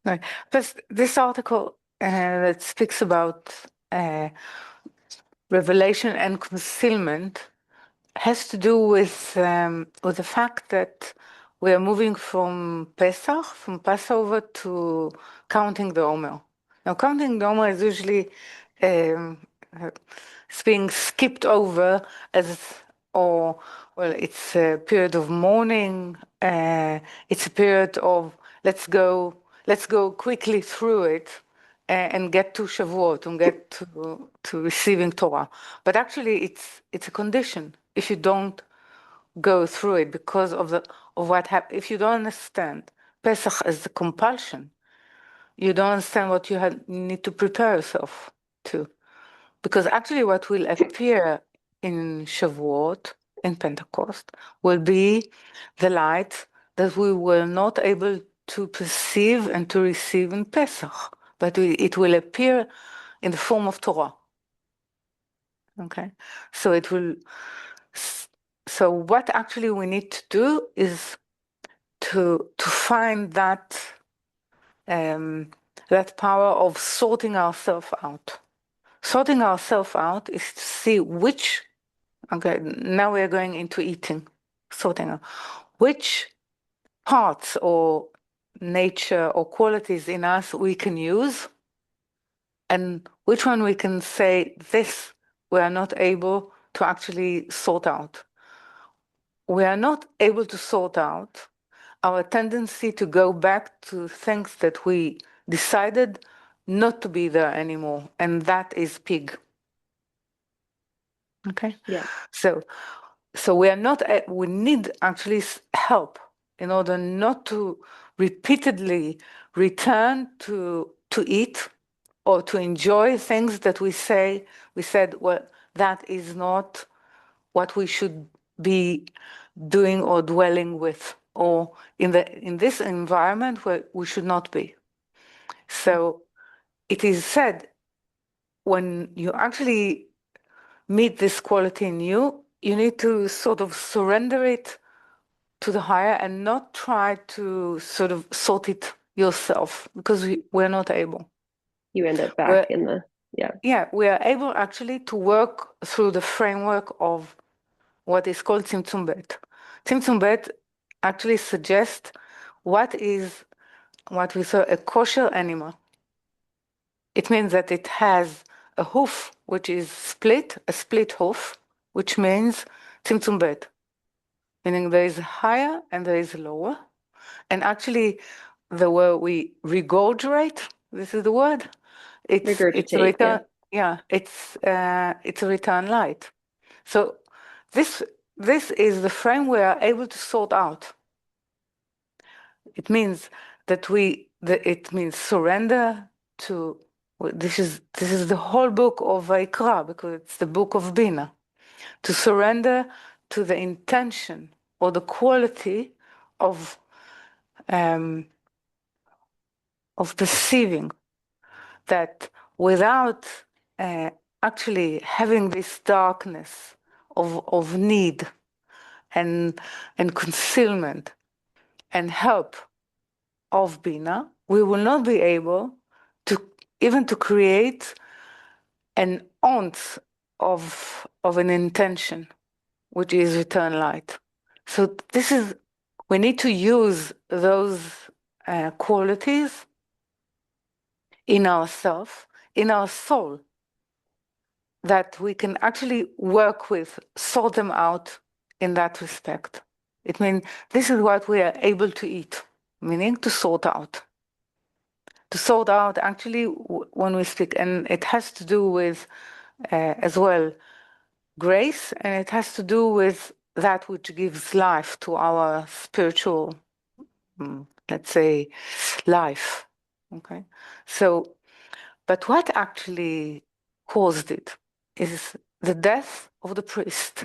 Right. First, this article that speaks about revelation and concealment has to do with the fact that we are moving from Pesach, from Passover, to counting the Omer. Now, counting the Omer is usually um, it's being skipped over as, or well, it's a period of mourning. It's a period of let's go quickly through it and get to Shavuot and get to receiving Torah. But actually, it's a condition. If you don't go through it because of what happened, if you don't understand Pesach as the compulsion, you don't understand what you need to prepare yourself to. Because actually, what will appear in Shavuot, in Pentecost, will be the light that we were not able to perceive and to receive in Pesach, but it will appear in the form of Torah. Okay, so it will. So what actually we need to do is to find that that power of sorting ourselves out. Sorting ourselves out is to see which. Okay, now we are going into eating, sorting out which parts or nature or qualities in us we can use, and which one we can say this we are not able to actually sort out. We are not able to sort out our tendency to go back to things that we decided not to be there anymore, and that is pig. Okay? Yeah. So we are not, we need actually help in order not to repeatedly return to eat or to enjoy things that we said, well, that is not what we should be doing or dwelling with, or in this environment where we should not be. So it is said, when you actually meet this quality in you, you need to sort of surrender it to the higher and not try to sort of sort it yourself, because we're not able. You end up back in the, Yeah, we are able actually to work through the framework of what is called Tzimtzum Bet. Tzimtzum Bet actually suggests what we say a kosher animal. It means that it has a hoof which is split, a split hoof, which means Tzimtzum Bet, meaning there is higher and there is lower. And actually, the word we regurgitate, this is the word. It's a return. Yeah, it's a return light. So this is the frame we are able to sort out. It means that it means surrender to. This is the whole book of Vayikra, because it's the book of Bina. To surrender to the intention or the quality of perceiving that without actually having this darkness of need and concealment and help of Bina, we will not be able to even to create an ounce of an intention, which is return light. So we need to use those qualities in ourself, in our soul, that we can actually work with, sort them out in that respect. It means this is what we are able to eat, meaning to sort out. To sort out, actually, when we speak, and it has to do with, as well, grace, and it has to do with that which gives life to our spiritual, let's say, life. Okay? So, but what actually caused it is the death of the priest.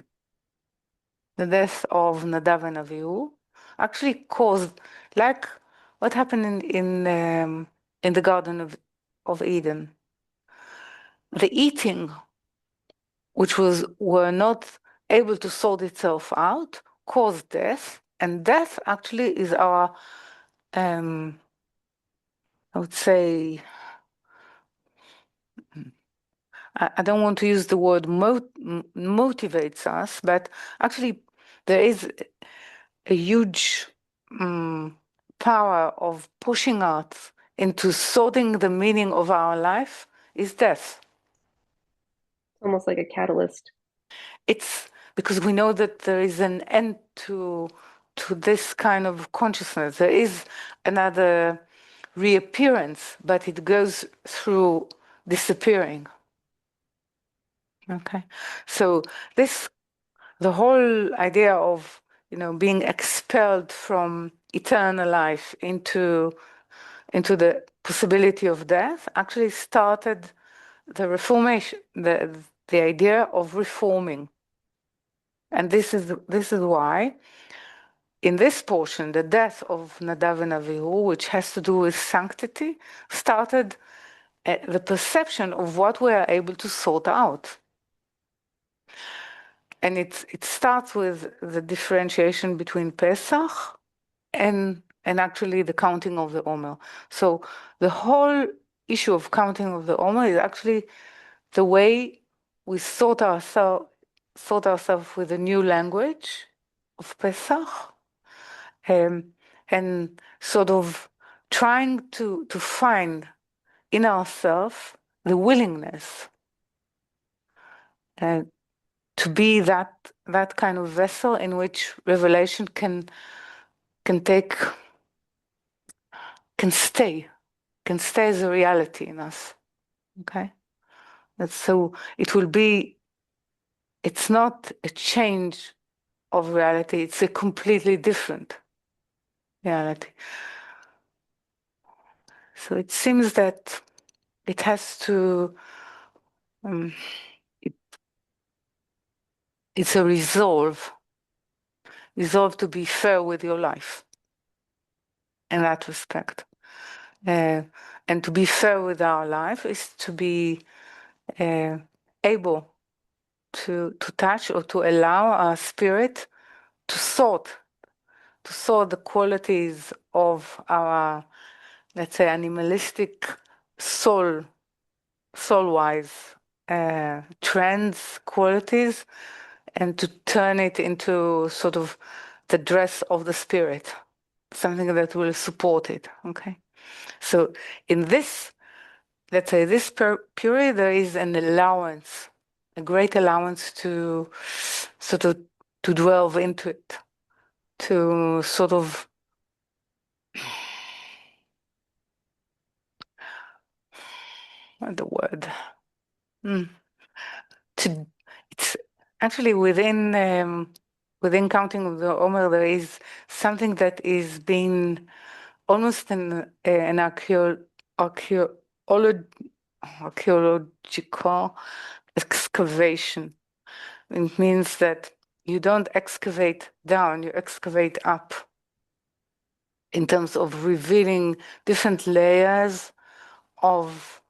The death of Nadav and Avihu actually caused, like what happened in the Garden of Eden. The eating, which were not able to sort itself out, caused death, and death actually is our I would say, I don't want to use the word motivates us, but actually there is a huge power of pushing us into sorting the meaning of our life is death. Almost like a catalyst. It's because we know that there is an end to this kind of consciousness. There is another reappearance, but it goes through disappearing. Okay, so the whole idea of being expelled from eternal life into the possibility of death actually started the reformation, the idea of reforming, and this is why in this portion the death of Nadav and Avihu, which has to do with sanctity, started the perception of what we are able to sort out. And it starts with the differentiation between Pesach and actually the counting of the Omer. So the whole issue of counting of the Omer is actually the way we sort ourselves with a new language of Pesach, and sort of trying to find in ourselves the willingness to be that kind of vessel in which revelation can stay as a reality in us. Okay, so it's not a change of reality, it's a completely different reality. So it seems that it has to it's a resolve to be fair with your life in that respect. And to be fair with our life is to be able to touch or to allow our spirit to sort the qualities of our, let's say, animalistic soul-wise trends, qualities, and to turn it into sort of the dress of the spirit, something that will support it. Okay, so in this, let's say, this period, there is an allowance, a great allowance to sort of to delve into it, to sort of the word to it's actually within counting of the Omer, there is something that is being almost an archaeological excavation. It means that you don't excavate down, you excavate up in terms of revealing different layers of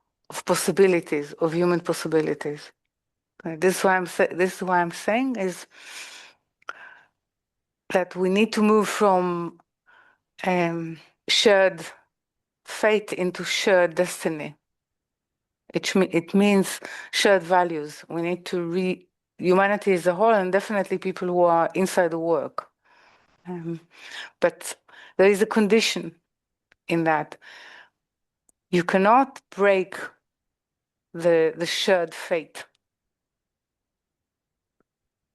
possibilities, of human possibilities. Okay, this is why I'm saying is that we need to move from shared fate into shared destiny. It means shared values. We need to humanity as a whole, and definitely people who are inside the work. But there is a condition in that. You cannot break the shared fate,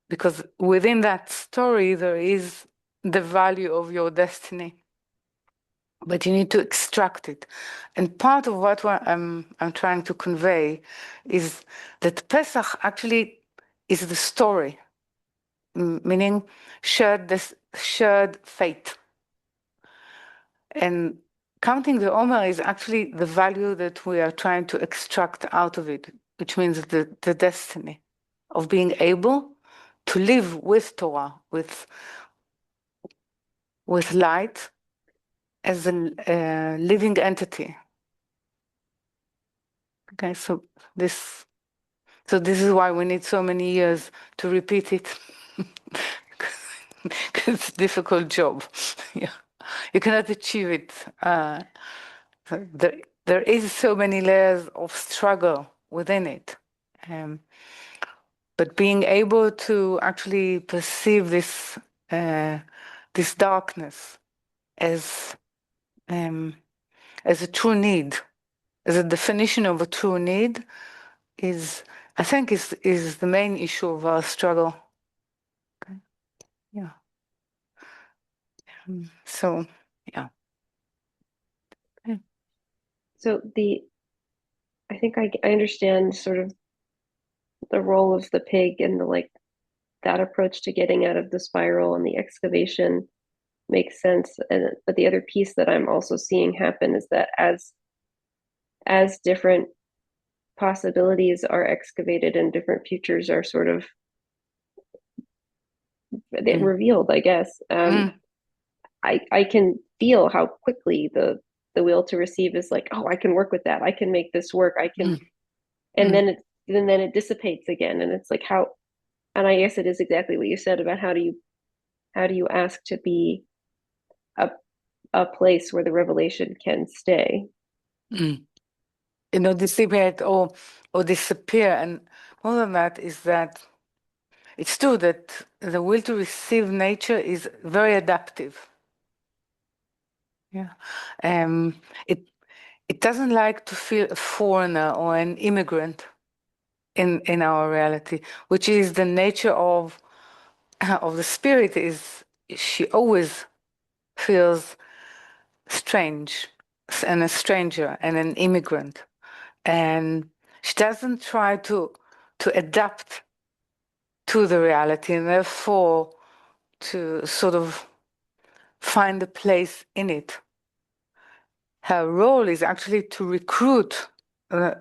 because within that story there is the value of your destiny, but you need to extract it. And part of what I'm trying to convey is that Pesach actually is the story, meaning shared fate. And counting the Omer is actually the value that we are trying to extract out of it, which means the destiny of being able to live with Torah, with light as a living entity. Okay, so this is why we need so many years to repeat it. Because it's a difficult job. Yeah, you cannot achieve it There is so many layers of struggle within it. But being able to actually perceive this darkness as a true need, as a definition of a true need, I think is the main issue of our struggle. Okay. Yeah. So yeah. Okay. So I think I understand sort of the role of the pig and that approach to getting out of the spiral and the excavation makes sense. But the other piece that I'm also seeing happen is that as different possibilities are excavated and different futures are sort of revealed, I guess. I can feel how quickly the will to receive is like, oh, I can work with that. I can make this work. I can, and then it dissipates again, and it's like how, and I guess it is exactly what you said about how do you ask to be a place where the revelation can stay. Dissipate or disappear. And more than that is that it's true that the will to receive nature is very adaptive. Yeah. It doesn't like to feel a foreigner or an immigrant in our reality, which is the nature of the spirit. Is she always feels strange and a stranger and an immigrant, and she doesn't try to adapt to the reality, and therefore to sort of find a place in it. Her role is actually to recruit the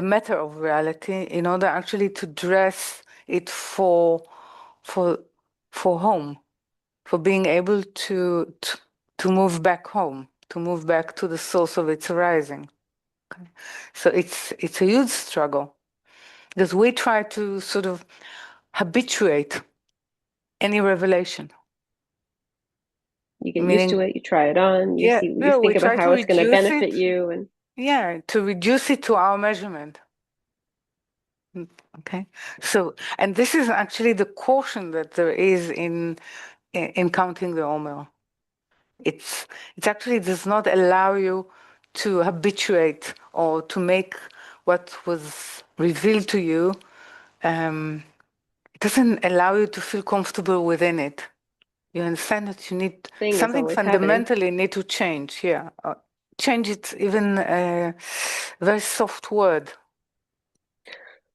matter of reality in order actually to dress it for home, for being able to move back home, to move back to the source of its arising. Okay. So it's a huge struggle because we try to sort of habituate any revelation. You get used to it, you try it on, you think about how it's going to benefit you, and to reduce it to our measurement. Okay, so, and this is actually the caution that there is in counting the Omer. It actually does not allow you to habituate or to make what was revealed to you. It doesn't allow you to feel comfortable within it. You understand that you need something fundamentally need to change. Yeah, change it. Even a very soft word.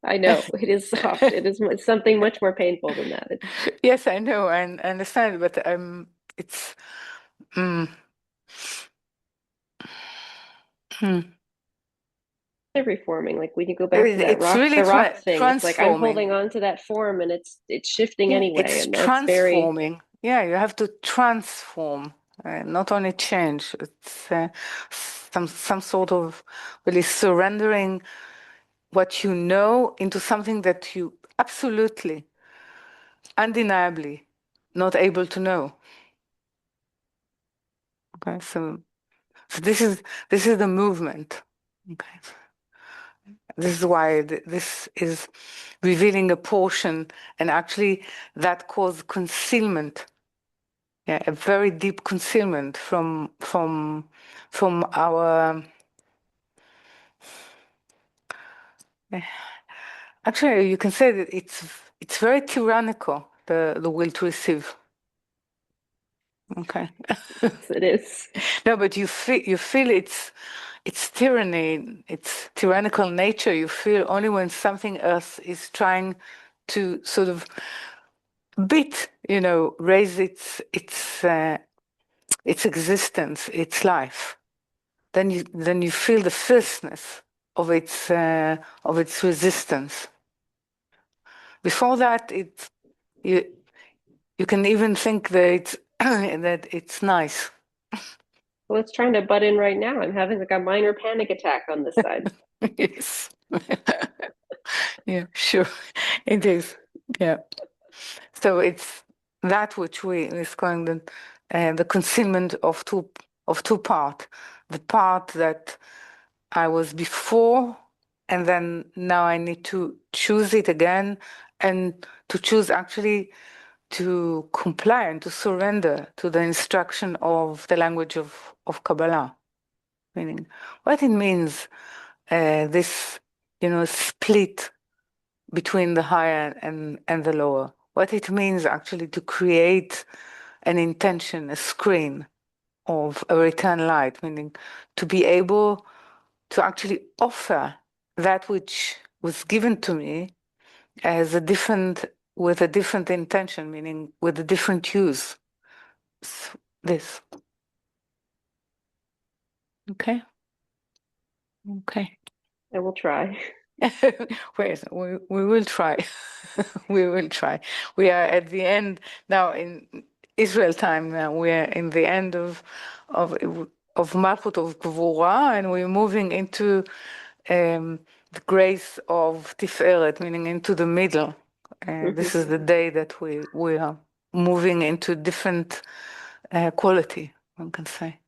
I know it is soft. It is something much more painful than that. Yes, I know, and I understand, but it's. Reforming, like when you go back to that really rock thing, it's like I'm holding on to that form, and it's shifting anyway, it's and transforming. Very... Yeah, you have to transform, not only change. It's some sort of really surrendering what you know into something that you absolutely, undeniably not able to know. Okay, so this is the movement. Okay, this is why this is revealing a portion, and actually that caused concealment. Yeah, a very deep concealment from our. Actually, you can say that it's very tyrannical, the will to receive. Okay. Yes, it is. No, but you feel it's tyranny, it's tyrannical nature. You feel only when something else is trying to sort of raise its existence, its life. Then you feel the fierceness of its resistance. Before that, you can even think that it's nice. Well, it's trying to butt in right now. I'm having like a minor panic attack on this side. Yes. Yeah, sure. It is. Yeah. So it's that which is calling the concealment of of two parts. The part that I was before, and then now I need to choose it again, and to choose actually to comply and to surrender to the instruction of the language of Kabbalah. Meaning, what it means, this, split between the higher and the lower. What it means actually to create an intention, a screen of a return light, meaning to be able to actually offer that which was given to me as with a different intention, meaning with a different use. This. Okay? Okay. I will try. We will try. We will try. We are at the end now in Israel time. Now we are in the end of Malchut of Gvura, and we're moving into the grace of Tiferet, meaning into the middle. This is the day that we are moving into different quality, one can say.